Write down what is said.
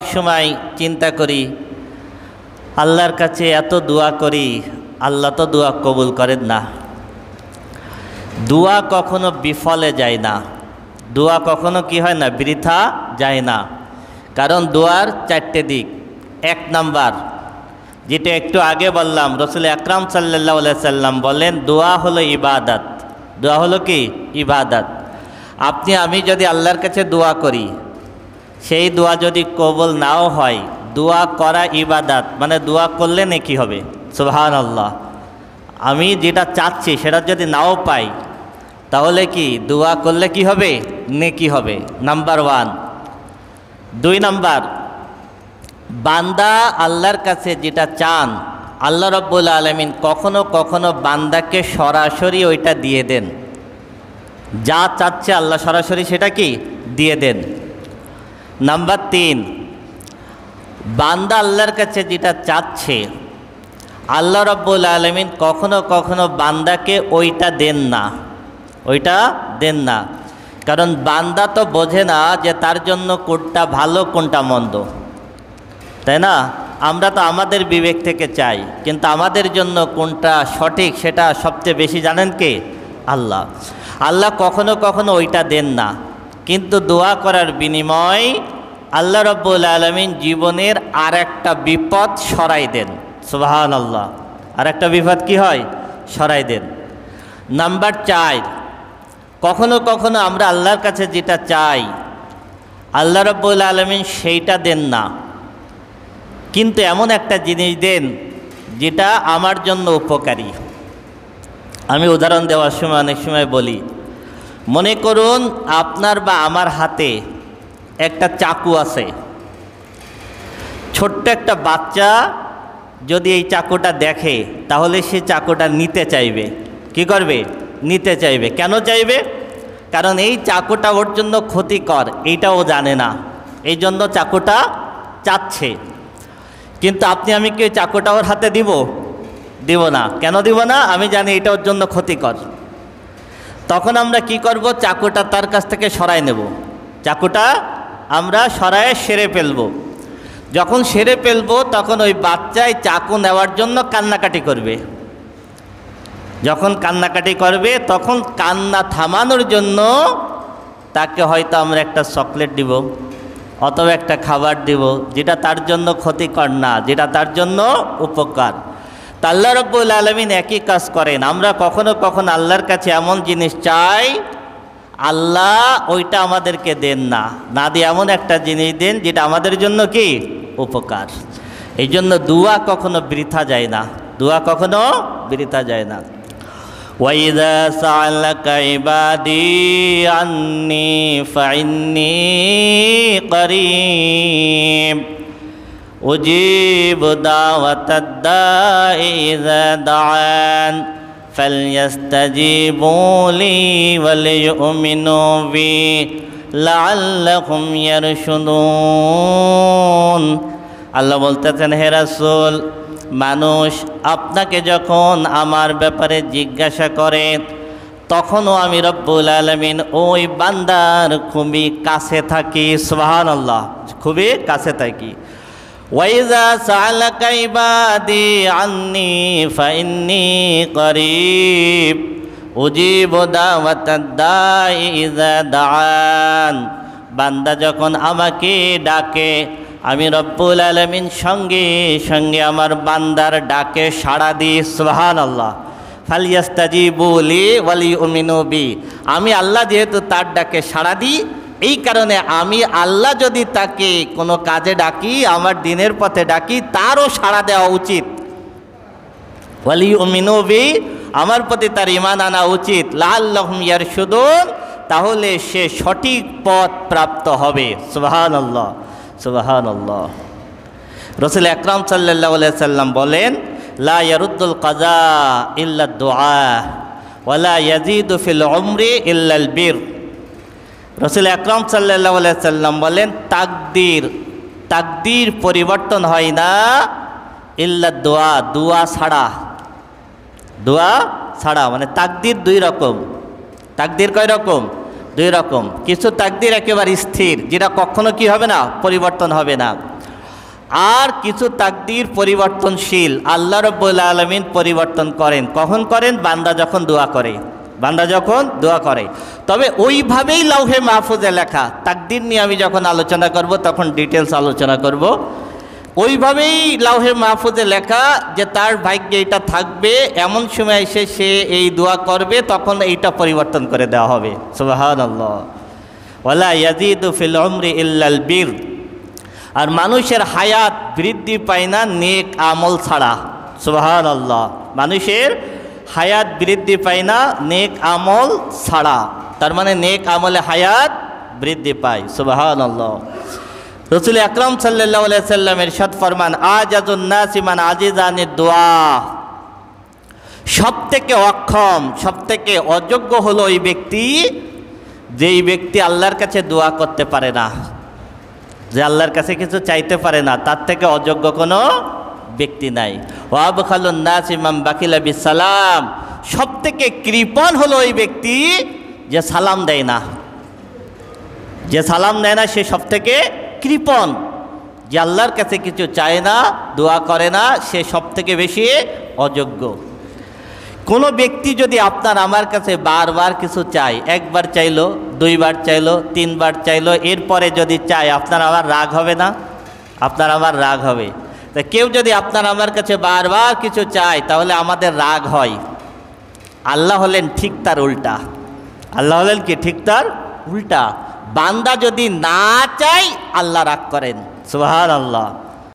সময় চিন্তা করি আল্লাহর কাছে এত দোয়া করি, আল্লাহ তো দোয়া কবুল করেন না। দোয়া কখনো বিফলে যায় না, দোয়া কখনো কি হয় না, বৃথা যায় না। কারণ দোয়ার চারটে দিক। এক নাম্বার, যেটা একটু আগে বললাম, রসুল আকরাম সাল্লাল্লাহু আলাইহি সাল্লাম বলেন দোয়া হলো ইবাদত। দোয়া হলো কি? ইবাদত। আপনি আমি যদি আল্লাহর কাছে দোয়া করি, সেই দোয়া যদি কবুল নাও হয়, দোয়া করা ইবাদত, মানে দোয়া করলে নেকি হবে। সুবহানাল্লাহ। আমি যেটা চাচ্ছি সেটা যদি নাও পাই, তাহলে কি দোয়া করলে কি হবে? নেকি হবে। Number one. দুই নাম্বার, বান্দা আল্লাহর কাছে যেটা চান, আল্লাহ রাব্বুল আলামিন কখনো কখনো বান্দাকে সরাসরি ওইটা দিয়ে দেন। যা চাচ্ছে আল্লাহ সরাসরি সেটা কি দিয়ে দেন। নাম্বার তিন, বান্দা আল্লাহর কাছে যেটা চাচ্ছে, আল্লাহ রাব্বুল আলামিন কখনো কখনো বান্দাকে ওইটা দেন না, ওইটা দেন না। কারণ বান্দা তো বোঝে না যে তার জন্য কোনটা ভালো কোনটা মন্দ, তাই না? আমরা তো আমাদের বিবেক থেকে চাই, কিন্তু আমাদের জন্য কোনটা সঠিক সেটা সবচেয়ে বেশি জানেন কে? আল্লাহ। আল্লাহ কখনো কখনো ওইটা দেন না, কিন্তু দোয়া করার বিনিময় আল্লাহ রাব্বুল আলামিন জীবনের আর একটা বিপদ সরাই দেন। সুবহানাল্লাহ। আর একটা বিপদ কি হয়? সরাই দেন। নাম্বার চার, কখনো কখনো আমরা আল্লাহর কাছে যেটা চাই, আল্লাহ রাব্বুল আলামিন সেইটা দেন না, কিন্তু এমন একটা জিনিস দেন যেটা আমার জন্য উপকারী। আমি উদাহরণ দেওয়ার সময় অনেক সময় বলি, মনে করুন আপনার বা আমার হাতে একটা চাকু আছে। ছোট্ট একটা বাচ্চা যদি এই চাকুটা দেখে, তাহলে সে চাকুটা নিতে চাইবে। কি করবে? নিতে চাইবে। কেন চাইবে? কারণ এই চাকুটা ওর জন্য ক্ষতিকর, এইটা ও জানে না, এই জন্য চাকুটা চাচ্ছে। কিন্তু আপনি আমি কি চাকুটা ওর হাতে দিব? দিব না। কেন দিব না? আমি জানি এটা ওর জন্য ক্ষতিকর। তখন আমরা কি করব? চাকুটা তার কাছ থেকে সরাই নেব। চাকুটা আমরা সরায়ে সেরে ফেলব। যখন সেরে ফেলব, তখন ওই বাচ্চায় চাকু নেওয়ার জন্য কান্নাকাটি করবে। যখন কান্নাকাটি করবে, তখন কান্না থামানোর জন্য তাকে হয়তো আমরা একটা চকলেট দিব, অথবা একটা খাবার দিব, যেটা তার জন্য ক্ষতিকর না, যেটা তার জন্য উপকার। তা আল্লাহ রাব্বুল আলামিন একই কাজ করেন। আমরা কখনো কখনো আল্লাহর কাছে এমন জিনিস চাই, আল্লাহ ওইটা আমাদেরকে দেন না, না দিয়ে এমন একটা জিনিস দেন যেটা আমাদের জন্য কি উপকার। এই জন্য দোয়া কখনো বৃথা যায় না, দোয়া কখনো বৃথা যায় না। وَإِذَا سَأَلَكَ عِبَادِي عَنِّي فَإِنِّي قَرِيبٌ أُجِيبُ دَعْوَةَ الدَّاعِ إِذَا دَعَانِ فَلْيَسْتَجِيبُوا لِي وَلْيُؤْمِنُوا بِي لَعَلَّهُمْ يَرْشُدُونَ। আল্লাহ বলতেছেন, হে রাসূল, মানুষ আপনাকে যখন আমার ব্যাপারে জিজ্ঞাসা করে, তখনও আমি রব্বুল আলামিন ওই বান্দার খুবই কাছে থাকি। সুবহানাল্লাহ। খুবই কাছে থাকি। ওয়াইজা সাআলাকা ইবাদি আন্নী ফাইন্নী করিব উজিবু দাওয়াতাদ দাঈ ইযা দাআন। বান্দা যখন আমাকে ডাকে, আমি রব্বুল আলামিন সঙ্গে সঙ্গে আমার বান্দার ডাকে সাড়া দিই। সুবহানাল্লাহ। ফালিয়াস্তাজিবু লি ওয়ালিউমিনু বি। আমি আল্লাহ যেহেতু তার ডাকে সাড়া দিই, এই কারণে আমি আল্লাহ যদি তাকে কোনো কাজে ডাকি, আমার দিনের পথে ডাকি, তারও সাড়া দেওয়া উচিত। ওয়ালিউমিনু বি, আমার প্রতি তার ঈমান আনা উচিত। লাআল্লাহুম ইয়ারশুদুন, তাহলে সে সঠিক পথ প্রাপ্ত হবে। সুবহানাল্লাহ, সুবহানাল্লাহ। রাসূল আকরাম সাল্লাল্লাহু আলাইহি সাল্লাম বলেন, লা ইয়ারুদ্দুল কাযা ইল্লা দুআ ওয়া লা ইয়াজিদু ফিল উমরি ইল্লাল বির। রাসূল আকরাম সাল্লাল্লাহু আলাইহি সাল্লাম বলেন, তাকদীর পরিবর্তন হয় না ইল্লা দুআ, দুআ ছাড়া। দুআ ছাড়া মানে তাকদীর দুই রকম। তাকদীর কয় রকম? দুই রকম, কিছু তাকদির একেবারে স্থির, যেটা কখনো কি হবে না, পরিবর্তন হবে না। আর কিছু তাকদির পরিবর্তনশীল, আল্লাহ রাব্বুল আলামিন পরিবর্তন করেন। কখন করেন? বান্দা যখন দোয়া করে, বান্দা যখন দোয়া করে। তবে ওইভাবেই লাউহে মাহফুজে লেখা, তাকদির নিয়ে আমি যখন আলোচনা করব তখন ডিটেলস আলোচনা করব। ওইভাবেই লাউহে মাহফুজে লেখা যে তার ভাগ্যে এটা থাকবে, এমন সময় এসে সে এই দোয়া করবে, তখন এইটা পরিবর্তন করে দেওয়া হবে। সুবহানাল্লাহ। ওয়ালা ইয়াজিদু ফিল উমরি ইল্লাল বির। আর মানুষের হায়াত বৃদ্ধি পায় না নেক আমল ছাড়া। সুবহানাল্লাহ। মানুষের হায়াত বৃদ্ধি পায় না নেক আমল ছাড়া, তার মানে নেক আমলে হায়াত বৃদ্ধি পায়। সুবহানাল্লাহ। রাসূল আকরাম সাল্লাল্লাহু আলাইহি সাল্লাম ইরশাদ ফরমান, আজাজুন নাসি মান আজিজানিদ দোয়া। সবথেকে অক্ষম, সবথেকে অযোগ্য হলো ওই ব্যক্তি, যেই ব্যক্তি আল্লাহর কাছে দোয়া করতে পারে না, যে আল্লাহর কাছে কিছু চাইতে পারে না, তার থেকে অযোগ্য কোনো ব্যক্তি নাই। ওয়াবখালুন নাসি মান বাকিলা বিসালাম। সবথেকে কৃপণ হলো ওই ব্যক্তি যে সালাম দেয় না, যে সালাম দেয় না সে সবথেকে কৃপণ। যে আল্লাহর কাছে কিছু চায় না, দোয়া করে না, সে সবথেকে বেশি অযোগ্য। কোনো ব্যক্তি যদি আপনার আমার কাছে বারবার কিছু চায়, একবার চাইলো, দুইবার চাইলো, তিনবার চাইলো, এরপরে যদি চায়, আপনার আমার রাগ হবে না? আপনার আমার রাগ হবে। তা কেউ যদি আপনার আমার কাছে বারবার কিছু চায়, তাহলে আমাদের রাগ হয়। আল্লাহ হলেন ঠিক তার উল্টা। আল্লাহ হলেন কি? ঠিক তার উল্টা। বান্দা যদি না চায়, আল্লাহ রাগ করেন। সুবহানাল্লাহ।